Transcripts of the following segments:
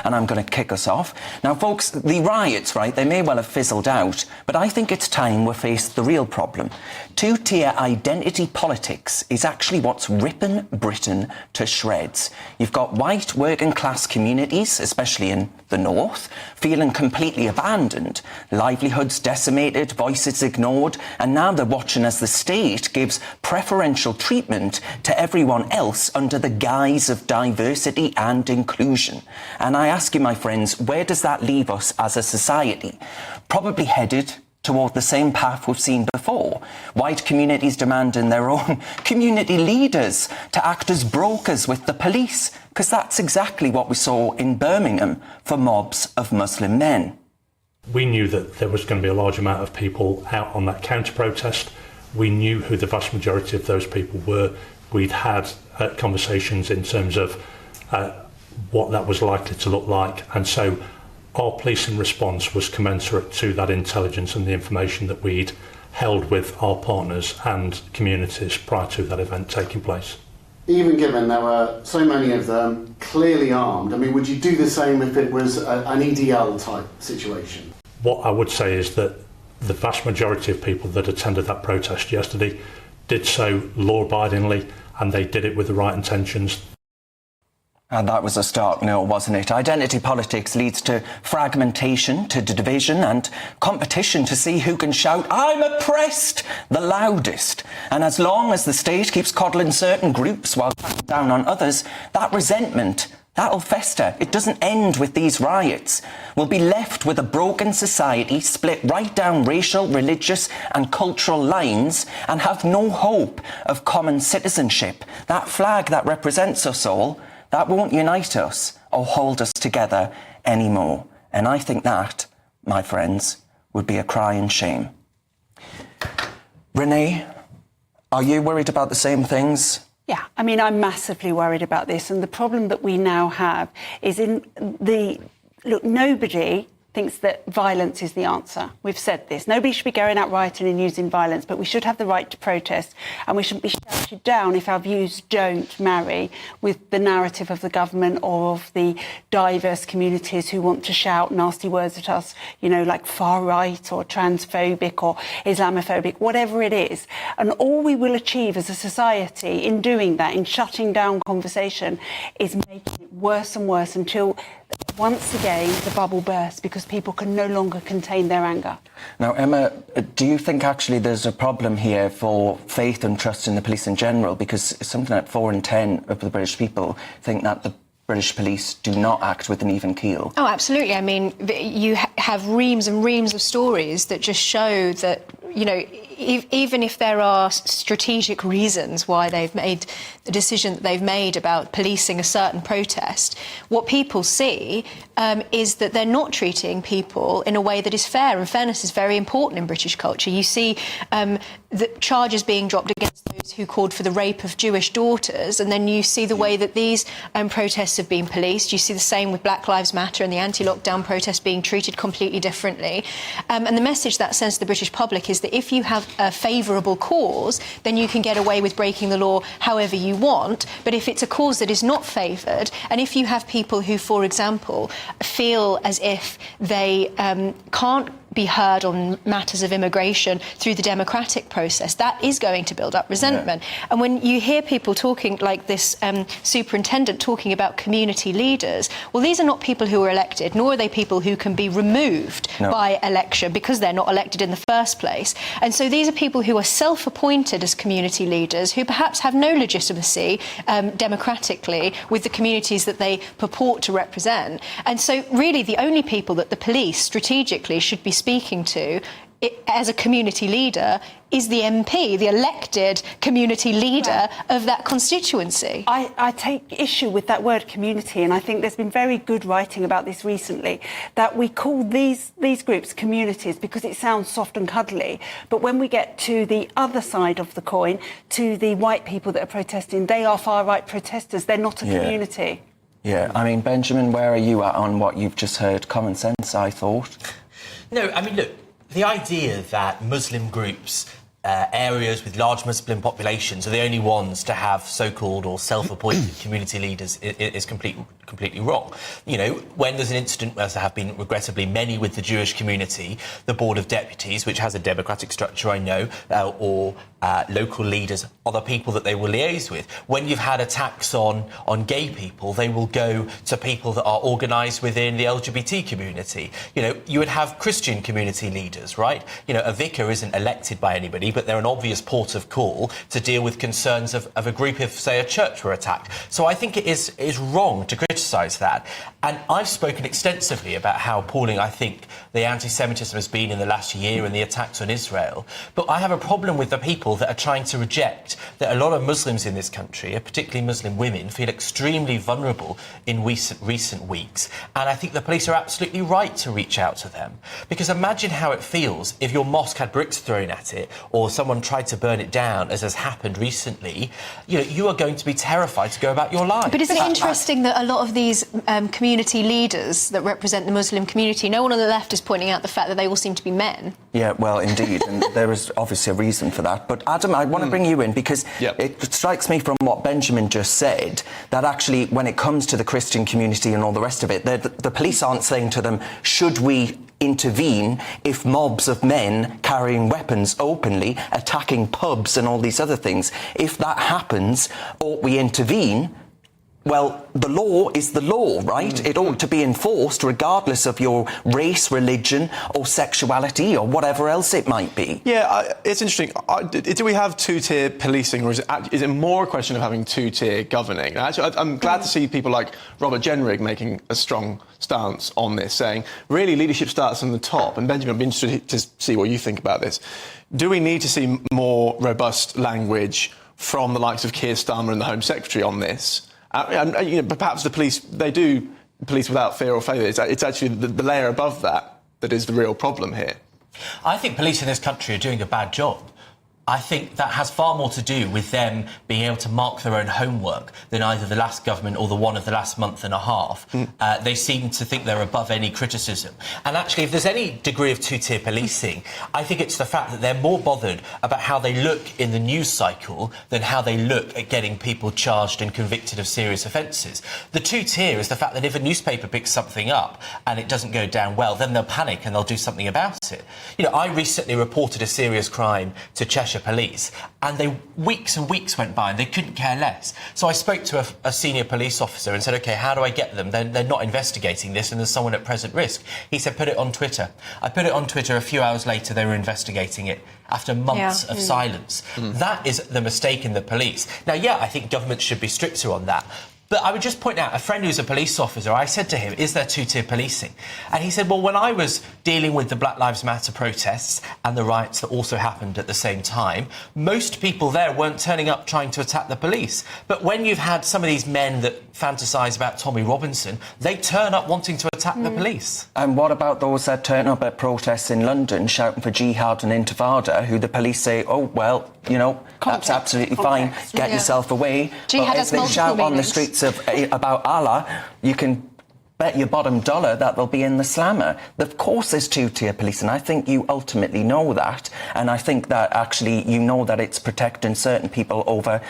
and I'm going to kick us off. Now, folks, the riots, right, they may well have fizzled out, but I think it's time we face the real problem. Two-tier identity politics is actually what's ripping Britain to shreds. You've got white working-class communities, especially in the north, feeling completely abandoned, livelihoods decimated, voices ignored, and now they're watching as the state gives preferential treatment to everyone else under the guise of diversity and inclusion. And I ask you, my friends, where does that leave us as a society? Probably headed toward the same path we've seen before. White communities demanding their own community leaders to act as brokers with the police, because that's exactly what we saw in Birmingham for mobs of Muslim men. We knew that there was going to be a large amount of people out on that counter-protest. We knew who the vast majority of those people were. We'd had conversations in terms of what that was likely to look like, and so our policing response was commensurate to that intelligence and the information that we'd held with our partners and communities prior to that event taking place. Even given there were so many of them clearly armed, I mean, would you do the same if it was an EDL type situation? What I would say is that the vast majority of people that attended that protest yesterday did so law-abidingly, and they did it with the right intentions. And that was a stark no, wasn't it? Identity politics leads to fragmentation, to division and competition to see who can shout, "I'm oppressed," the loudest. And as long as the state keeps coddling certain groups while cracking down on others, that resentment, that'll fester. It doesn't end with these riots. We'll be left with a broken society split right down racial, religious and cultural lines and have no hope of common citizenship. That flag that represents us all, that won't unite us or hold us together anymore. And I think that, my friends, would be a crying shame. Renee, are you worried about the same things? Yeah, I mean, I'm massively worried about this. And the problem that we now have is look, nobody thinks that violence is the answer. We've said this. Nobody should be going out rioting and using violence, but we should have the right to protest, and we shouldn't be shouted down if our views don't marry with the narrative of the government or of the diverse communities who want to shout nasty words at us, you know, like far right or transphobic or Islamophobic, whatever it is. And all we will achieve as a society in doing that, in shutting down conversation, is making it worse and worse until once again the bubble bursts, because people can no longer contain their anger. Now, Emma, do you think actually there's a problem here for faith and trust in the police in general? Because something like 4 in 10 of the British people think that the British police do not act with an even keel. Oh, absolutely. I mean, you have reams and reams of stories that just show that, you know, even if there are strategic reasons why they've made the decision that they've made about policing a certain protest, what people see is that they're not treating people in a way that is fair, and fairness is very important in British culture. You see the charges being dropped against those who called for the rape of Jewish daughters, and then you see the way that these protests have been policed. You see the same with Black Lives Matter and the anti-lockdown protests being treated completely differently. And the message that sends to the British public is that if you have a favourable cause, then you can get away with breaking the law however you want. But if it's a cause that is not favoured, and if you have people who, for example, feel as if they can't be heard on matters of immigration through the democratic process, that is going to build up resentment. Yeah. And when you hear people talking like this superintendent talking about community leaders, well, these are not people who are elected, nor are they people who can be removed by election because they're not elected in the first place. And so these are people who are self-appointed as community leaders who perhaps have no legitimacy democratically with the communities that they purport to represent. And so really the only people that the police strategically should be speaking to as a community leader is the MP, the elected community leader of that constituency. I take issue with that word community, and I think there's been very good writing about this recently, that we call these groups communities because it sounds soft and cuddly, but when we get to the other side of the coin, to the white people that are protesting, they are far-right protesters, they're not a community. Yeah, I mean, Benjamin, where are you at on what you've just heard? Common sense, I thought. No, I mean, look, the idea that Muslim groups areas with large Muslim populations are the only ones to have so-called or self-appointed community leaders is completely wrong. You know, when there's an incident, as there have been regrettably many with the Jewish community, the Board of Deputies, which has a democratic structure, I know, or local leaders are the people that they will liaise with. When you've had attacks on gay people, they will go to people that are organised within the LGBT community. You know, you would have Christian community leaders, right? You know, a vicar isn't elected by anybody, but they're an obvious port of call to deal with concerns of a group if, say, a church were attacked. So I think it is wrong to criticise that. And I've spoken extensively about how appalling I think the anti-Semitism has been in the last year and the attacks on Israel. But I have a problem with the people that are trying to reject that a lot of Muslims in this country, particularly Muslim women, feel extremely vulnerable in recent weeks. And I think the police are absolutely right to reach out to them. Because imagine how it feels if your mosque had bricks thrown at it or someone tried to burn it down, as has happened recently. You know, you are going to be terrified to go about your life. But isn't it interesting that a lot of these community leaders that represent the Muslim community, no one on the left is pointing out the fact that they all seem to be men? Yeah, well, indeed, and there is obviously a reason for that. But Adam, I want to bring you in because it strikes me from what Benjamin just said that actually when it comes to the Christian community and all the rest of it, the police aren't saying to them, should we intervene if mobs of men carrying weapons openly, attacking pubs and all these other things. If that happens, ought we intervene? Well, the law is the law, right? It ought to be enforced regardless of your race, religion or sexuality or whatever else it might be. Yeah, it's interesting. Do we have two-tier policing, or is it more a question of having two-tier governing? Actually, I'm glad to see people like Robert Jenrig making a strong stance on this, saying, really, leadership starts from the top. And Benjamin, I'd be interested to see what you think about this. Do we need to see more robust language from the likes of Keir Starmer and the Home Secretary on this? You know, perhaps the police, they do police without fear or favour. It's actually the layer above that is the real problem here. I think police in this country are doing a bad job. I think that has far more to do with them being able to mark their own homework than either the last government or the one of the last month and a half. They seem to think they're above any criticism. And actually, if there's any degree of two-tier policing, I think it's the fact that they're more bothered about how they look in the news cycle than how they look at getting people charged and convicted of serious offences. The two-tier is the fact that if a newspaper picks something up and it doesn't go down well, then they'll panic and they'll do something about it. You know, I recently reported a serious crime to Cheshire Police, and weeks and weeks went by and they couldn't care less. So I spoke to a senior police officer and said, OK, how do I get them? They're not investigating this and there's someone at present risk. He said, put it on Twitter. I put it on Twitter. A few hours later, they were investigating it after months of silence. That is the mistake in the police. Now, yeah, I think government should be stricter on that. But I would just point out, a friend who's a police officer, I said to him, is there two-tier policing? And he said, well, when I was dealing with the Black Lives Matter protests and the riots that also happened at the same time, most people there weren't turning up trying to attack the police. But when you've had some of these men that fantasise about Tommy Robinson, they turn up wanting to attack the police. And what about those that turn up at protests in London shouting for jihad and intifada, who the police say, oh, well, you know, that's absolutely fine, get yourself away. Jihad but if they shout on the streets about Allah, you can bet your bottom dollar that they'll be in the slammer. Of course there's two-tier police, and I think you ultimately know that. And I think that actually you know that it's protecting certain people over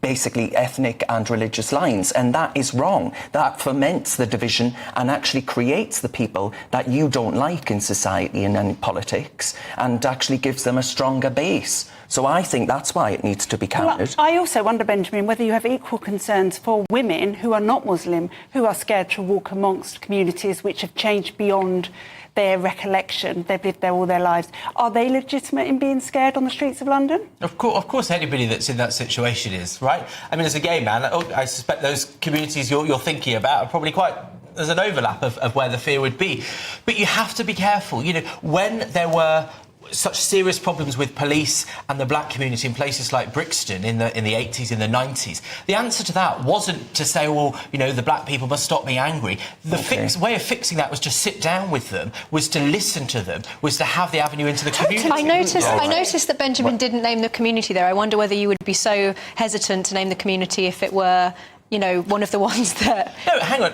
basically ethnic and religious lines. And that is wrong. That foments the division and actually creates the people that you don't like in society and in politics, and actually gives them a stronger base. So I think that's why it needs to be counted. Well, I also wonder, Benjamin, whether you have equal concerns for women who are not Muslim, who are scared to walk amongst communities which have changed beyond their recollection. They've lived there all their lives. Are they legitimate in being scared on the streets of London? Of course, anybody that's in that situation is, right? I mean, as a gay man, I suspect those communities you're thinking about are probably there's an overlap of where the fear would be. But you have to be careful. You know, when there were such serious problems with police and the black community in places like Brixton in the 80s, in the 90s. The answer to that wasn't to say, well, you know, the black people must stop being angry. The way of fixing that was to sit down with them, was to listen to them, was to have the avenue into the community. I noticed that Benjamin didn't name the community there. I wonder whether you would be so hesitant to name the community if it were one of the ones that... No, hang on.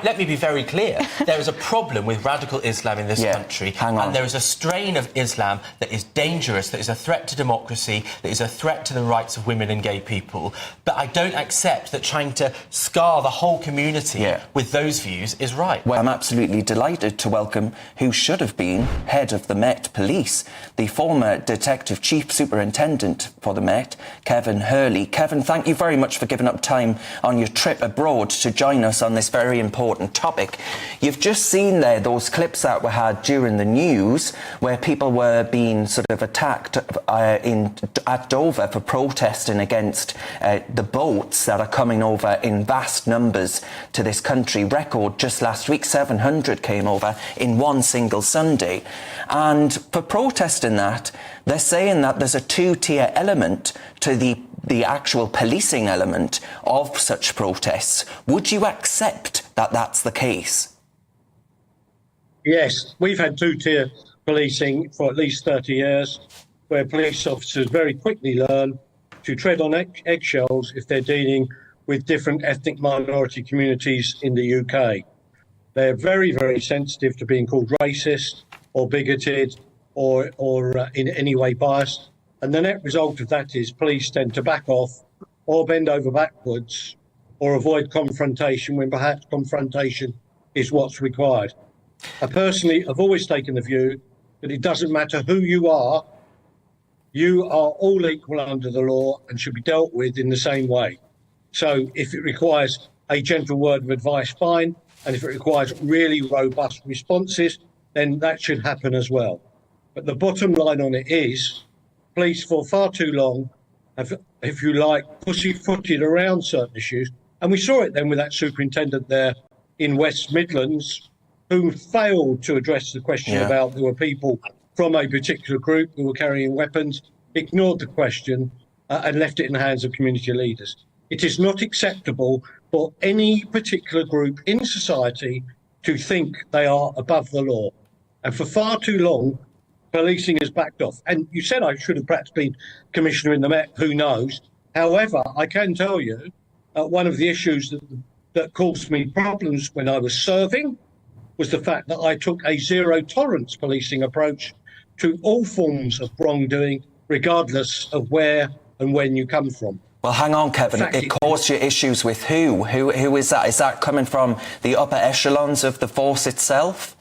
Let me be very clear. There is a problem with radical Islam in this country. Hang on. And there is a strain of Islam that is dangerous, that is a threat to democracy, that is a threat to the rights of women and gay people. But I don't accept that trying to scar the whole community with those views is right. Well, I'm absolutely delighted to welcome who should have been head of the Met Police, the former Detective Chief Superintendent for the Met, Kevin Hurley. Kevin, thank you very much for giving up time on your trip abroad to join us on this very important topic. You've just seen there those clips that were had during the news where people were being sort of attacked at Dover for protesting against the boats that are coming over in vast numbers to this country. Record just last week, 700 came over in one single Sunday. And for protesting that, they're saying that there's a two-tier element to the actual policing element of such protests. Would you accept that that's the case? Yes, we've had two-tier policing for at least 30 years, where police officers very quickly learn to tread on eggshells if they're dealing with different ethnic minority communities in the UK. They're very, very sensitive to being called racist or bigoted or in any way biased. And the net result of that is police tend to back off or bend over backwards or avoid confrontation when perhaps confrontation is what's required. I personally have always taken the view that it doesn't matter who you are all equal under the law and should be dealt with in the same way. So if it requires a gentle word of advice, fine. And if it requires really robust responses, then that should happen as well. But the bottom line on it is, police for far too long have, if you like, pussyfooted around certain issues. And we saw it then with that superintendent there in West Midlands who failed to address the question about there were people from a particular group who were carrying weapons, ignored the question and left it in the hands of community leaders. It is not acceptable for any particular group in society to think they are above the law. And for far too long, policing has backed off. And you said I should have perhaps been commissioner in the Met, who knows? However, I can tell you one of the issues that caused me problems when I was serving was the fact that I took a zero tolerance policing approach to all forms of wrongdoing, regardless of where and when you come from. Well, hang on, Kevin. It caused you issues with who? Who is that? Is that coming from the upper echelons of the force itself?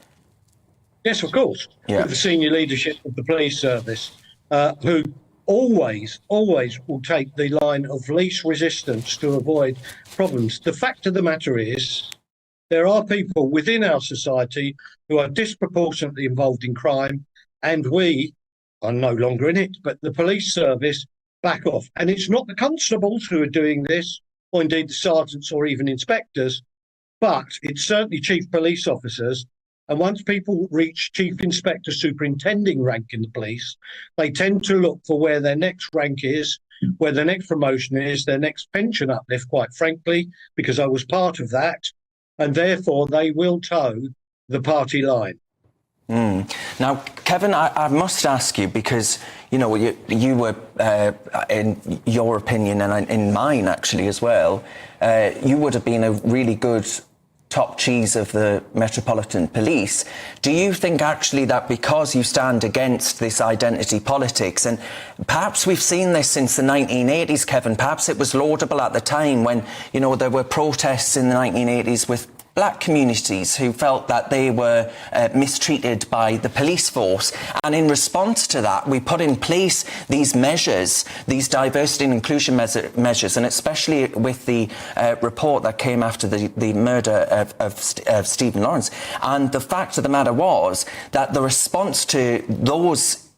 Yes, of course. With the senior leadership of the police service, who always will take the line of least resistance to avoid problems. The fact of the matter is, there are people within our society who are disproportionately involved in crime, and we are no longer in it, but the police service back off. And it's not the constables who are doing this, or indeed the sergeants or even inspectors, but it's certainly chief police officers. And once people reach chief inspector superintending rank in the police, they tend to look for where their next rank is, where their next promotion is, their next pension uplift, quite frankly, because I was part of that. And therefore, they will toe the party line. Now, Kevin, I must ask you, because, you know, you were, in your opinion and in mine actually as well, you would have been a really good top cheese of the Metropolitan Police. Do you think actually that because you stand against this identity politics, and perhaps we've seen this since the 1980s, Kevin, perhaps it was laudable at the time when, you know, there were protests in the 1980s with black communities who felt that they were mistreated by the police force. And in response to that, we put in place these measures, these diversity and inclusion measures, and especially with the report that came after the murder of Stephen Lawrence. And the fact of the matter was that the response to those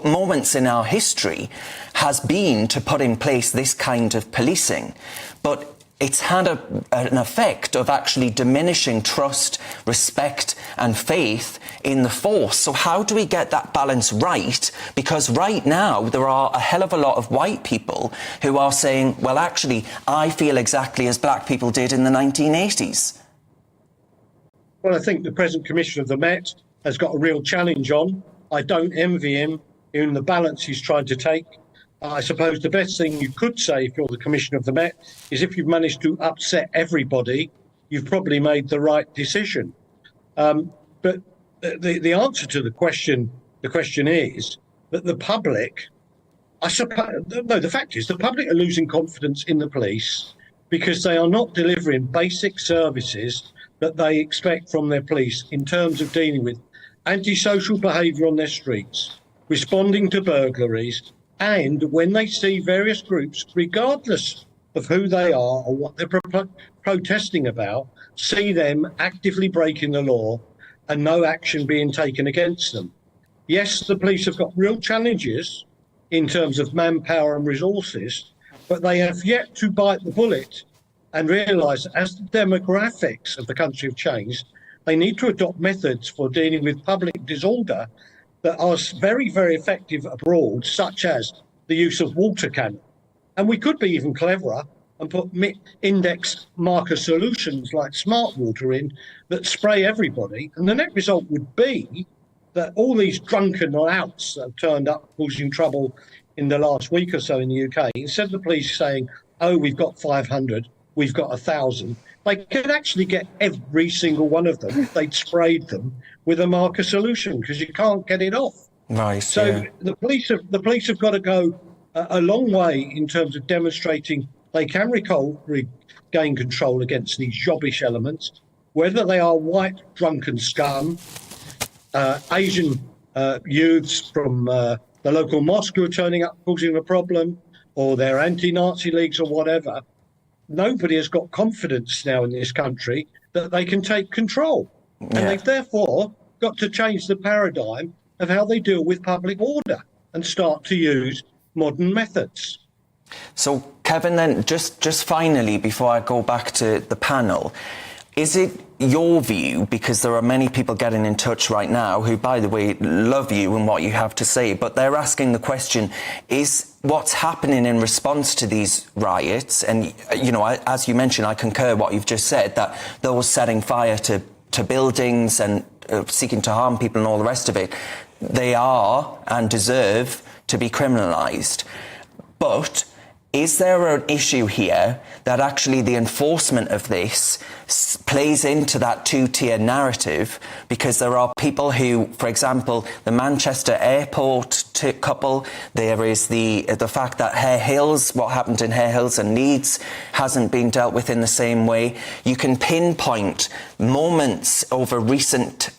moments in our history has been to put in place this kind of policing. But it's had an effect of actually diminishing trust, respect and faith in the force. So how do we get that balance right? Because right now there are a hell of a lot of white people who are saying, well, actually, I feel exactly as black people did in the 1980s. Well, I think the present commissioner of the Met has got a real challenge on. I don't envy him in the balance he's tried to take. I suppose the best thing you could say if you're the Commissioner of the Met is if you've managed to upset everybody, you've probably made the right decision. But the answer to the question is that the public, I suppose, no, the fact is the public are losing confidence in the police because they are not delivering basic services that they expect from their police in terms of dealing with antisocial behaviour on their streets, responding to burglaries, and when they see various groups, regardless of who they are or what they're protesting about, see them actively breaking the law and no action being taken against them. Yes, the police have got real challenges in terms of manpower and resources, but they have yet to bite the bullet and realise that as the demographics of the country have changed, they need to adopt methods for dealing with public disorder that are very, very effective abroad, such as the use of water cannon. And we could be even cleverer and put index marker solutions like smart water in that spray everybody. And the net result would be that all these drunken louts that have turned up causing trouble in the last week or so in the UK, instead of the police saying, oh, we've got 500, we've got 1,000, they could actually get every single one of them if they'd sprayed them with a marker solution, because you can't get it off. Right. So yeah. the police have got to go a long way in terms of demonstrating they can regain control against these jobbish elements, whether they are white drunken scum, Asian youths from the local mosque who are turning up causing a problem, or they're anti-Nazi leagues or whatever. Nobody has got confidence now in this country that they can take control. And they've therefore got to change the paradigm of how they deal with public order and start to use modern methods. So, Kevin, then, just finally, before I go back to the panel, is it your view, because there are many people getting in touch right now who, by the way, love you and what you have to say, but they're asking the question, is what's happening in response to these riots, and, you know, as you mentioned, I concur what you've just said, that those setting fire to buildings and seeking to harm people and all the rest of it, they are and deserve to be criminalised. But is there an issue here that actually the enforcement of this plays into that two-tier narrative? Because there are people who, for example, the Manchester airport couple, there is the fact that Hare Hills, what happened in Hare Hills and Leeds hasn't been dealt with in the same way. You can pinpoint moments over recent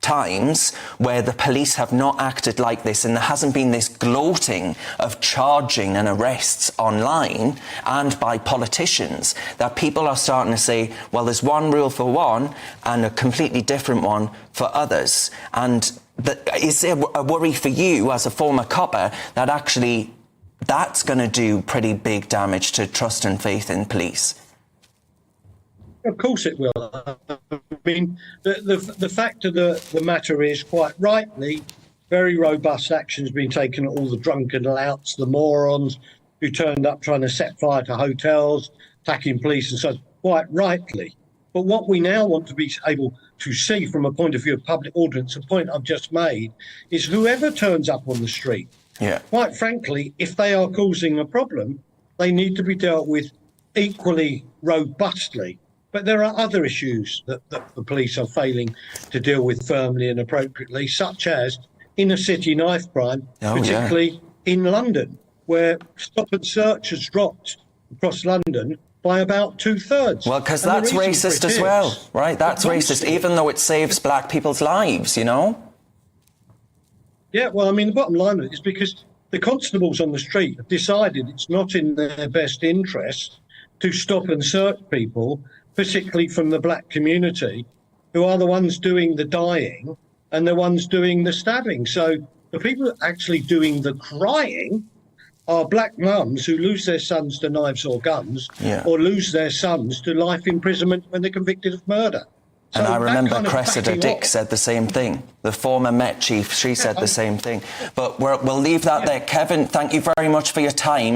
times where the police have not acted like this, and there hasn't been this gloating of charging and arrests online and by politicians, that people are starting to say, well, there's one rule for one and a completely different one for others. And is there a worry for you as a former copper that actually that's going to do pretty big damage to trust and faith in police? Of course it will. I mean, the fact of the matter is, quite rightly, very robust action has been taken at all the drunken louts, the morons who turned up trying to set fire to hotels, attacking police and so on, quite rightly. But what we now want to be able to see from a point of view of public ordinance, the point I've just made, is whoever turns up on the street, quite frankly, if they are causing a problem, they need to be dealt with equally robustly. But there are other issues that the police are failing to deal with firmly and appropriately, such as inner city knife crime, particularly in London, where stop and search has dropped across London by about 2/3. Well, because that's racist as well, right? That's racist, even though it saves black people's lives, you know? Yeah, well, I mean, the bottom line of it is because the constables on the street have decided it's not in their best interest to stop and search people, particularly from the black community, who are the ones doing the dying and the ones doing the stabbing. So the people actually doing the crying are black mums who lose their sons to knives or guns, or lose their sons to life imprisonment when they're convicted of murder. And I remember Cressida Dick said the same thing. The former Met chief, she said the same thing. But we'll leave that there. Kevin, thank you very much for your time.